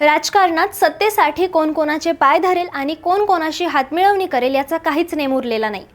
राजकारणात सत्तेसाठी कोण कोणाचे पाय धरेल आणि कोण कोणाशी हातमिळवणी करेल याचा काहीच नेम उरलेला नाही।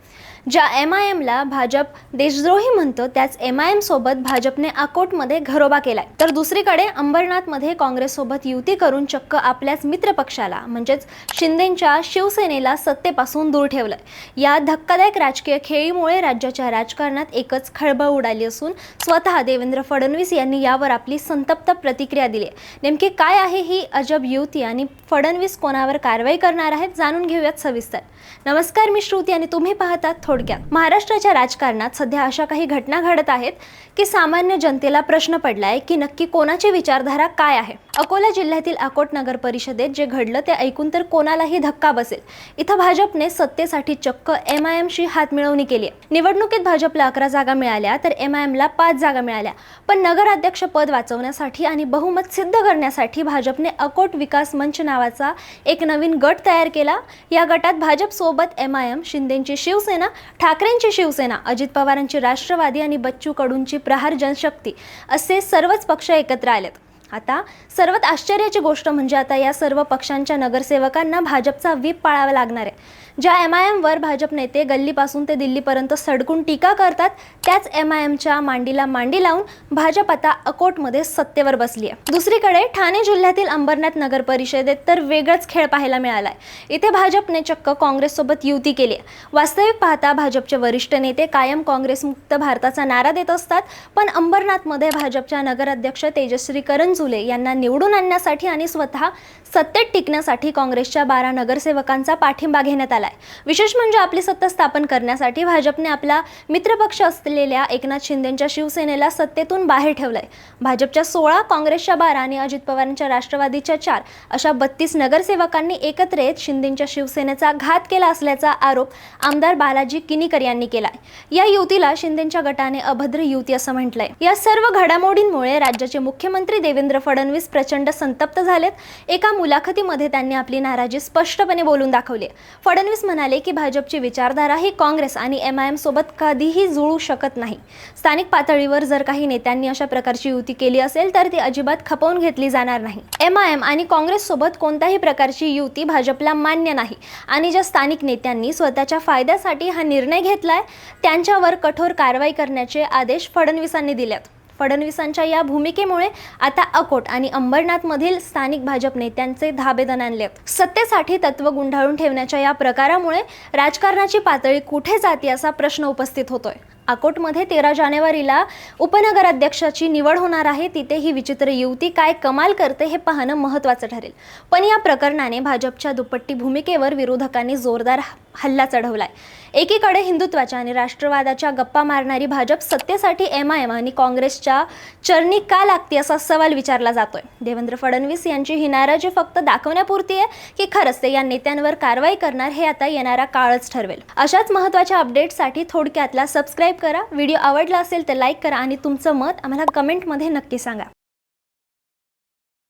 ज्या MIMला भाजप देशद्रोही म्हणतो त्याच MIM सोबत भाजपने अकोटमध्ये घरोबा केलाय, तर दुसरीकडे अंबरनाथमध्ये काँग्रेससोबत युती करून चक्क आपल्याच मित्रपक्षाला म्हणजेच शिंदेंच्या शिवसेनेला सत्तेपासून दूर ठेवलंय। या धक्कादायक राजकीय खेळीमुळे राज्याच्या राजकारणात एकच खळबळ उडाली असून स्वतः देवेंद्र फडणवीस यांनी यावर आपली संतप्त प्रतिक्रिया दिली। नेमकी काय आहे ही अजब युती आणि फडणवीस कोणावर कारवाई करणार आहेत, जाणून घेऊयात सविस्तर। नमस्कार, मी श्रुती आणि तुम्ही पाहतात थोडक्यात। महाराष्ट्राच्या राजकारणात सध्या अशा काही घटना घडत आहेत की सामान्य जनतेला प्रश्न पडलाय की नक्की कोणाची विचारधारा काय आहे। अकोला जिल्ह्यातील अकोट नगर परिषदेत जे घडलं ते ऐकून तर कोणालाही धक्का बसेल। इथं भाजपने सत्तेसाठी चक्क MIMशी हातमिळवणी केली आहे। निवडणुकीत भाजपला 11 जागा मिळाल्या तर MIMला 5 जागा मिळाल्या, पण नगराध्यक्ष पद वाचवण्यासाठी आणि बहुमत सिद्ध करण्यासाठी भाजपने अकोट विकास मंच नावाचा एक नवीन गट तयार केला। या गटात भाजप सोबत MIM, शिंदेंची शिवसेना, ठाकरेंची शिवसेना, अजित पवारांची राष्ट्रवादी आणि बच्चू कडूंची प्रहार जनशक्ती असे सर्वच पक्ष एकत्र आलेत। आता सर्वात आश्चर्याची गोष्ट म्हणजे आता या सर्व पक्षांच्या नगरसेवकांना भाजपचा व्हीप पाळावा लागणार आहे। ज्या MIMवर भाजप नेते गल्लीपासून ते दिल्लीपर्यंत सडकून टीका करतात त्याच MIMच्या मांडीला मांडी लावून भाजप आता अकोटमध्ये सत्तेवर बसली आहे। दुसरीकडे ठाणे जिल्ह्यातील अंबरनाथ नगर परिषदेत तर वेगळाच खेळ पाहायला मिळालाय। इथे भाजपने चक्क काँग्रेससोबत युती केली आहे। वास्तविक पाहता भाजपचे वरिष्ठ नेते कायम काँग्रेसमुक्त भारताचा नारा देत असतात, पण अंबरनाथमध्ये भाजपच्या नगराध्यक्ष तेजश्री करंजुले यांना निवडून आणण्यासाठी आणि स्वतः सत्तेत टिकण्यासाठी काँग्रेसच्या 12 नगरसेवकांचा पाठिंबा घेण्यात आला। विशेष म्हणजे आपली सत्ता स्थापन करण्यासाठी भाजपने आपला मित्रपक्ष असलेल्या एकनाथ शिंदेंच्या शिवसेनेला सत्तेतून बाहेर ठेवलंय। भाजपच्या 16, काँग्रेसच्या 12 आणि अजित पवारांच्या राष्ट्रवादीच्या 4 अशा 32 नगरसेवकांनी एकत्र येत शिंदेंच्या शिवसेनेचा घात केला असल्याचा आरोप आमदार बालाजी किनीकर यांनी केलाय। या युतीला शिंदेंच्या गटाने अभद्र युती असं म्हटलंय। या सर्व घडामोडींमुळे राज्याचे मुख्यमंत्री देवेंद्र फडणवीस प्रचंड संतप्त झालेत। एका मुलाखतीमध्ये त्यांनी आपली नाराजी स्पष्टपणे बोलून दाखवली। फडणवीस म्हणाले की भाजपची विचारधारा ही काँग्रेस आणि MIM सोबत कधीही जुळू शकत नाही। स्थानिक पातळीवर जर काही नेत्यांनी अशा प्रकारची युती केली असेल तर ती अजिबात खपवून घेतली जाणार नाही। MIM आणि काँग्रेस सोबत कोणत्याही प्रकारची युती भाजपला मान्य नाही आणि ज्या स्थानिक नेत्यांनी स्वतःच्या फायद्यासाठी हा निर्णय घेतलाय त्यांच्यावर कठोर कारवाई करण्याचे आदेश फडणवीसांनी दिलेत। फडणवीसांच्या या भूमिकेमुळे आता अकोट आणि अंबरनाथमधील स्थानिक भाजप नेत्यांचे धाबे दणाणलेत। सत्तेसाठी तत्व गुंडाळून ठेवण्याच्या या प्रकारामुळे राजकारणाची पातळी कुठे जाते असा प्रश्न उपस्थित होतोय। अकोटमध्ये 13 जानेवारीला उपनगराध्यक्षाची निवड होणार आहे। तिथे ही विचित्र युती काय कमाल करते हे पाहणं महत्त्वाचं ठरेल। पण या प्रकरणाने भाजपच्या दुपट्टी भूमिकेवर विरोधकांनी जोरदार हल्ला चढवलाय। एकीकडे हिंदुत्वाच्या आणि राष्ट्रवादाच्या गप्पा मारणारी भाजप सत्तेसाठी MIM आणि काँग्रेसच्या चरणी का लागते असा सवाल विचारला जातोय। देवेंद्र फडणवीस यांची ही नाराजी फक्त दाखवण्यापुरती आहे की खरंच ते या नेत्यांवर कारवाई करणार हे आता येणारा काळच ठरवेल। अशाच महत्त्वाच्या अपडेट्ससाठी थोडक्यातला सबस्क्राइब करा। व्हिडिओ आवडला असेल तर लाईक करा आणि तुमचं मत आम्हाला कमेंटमध्ये नक्की सांगा।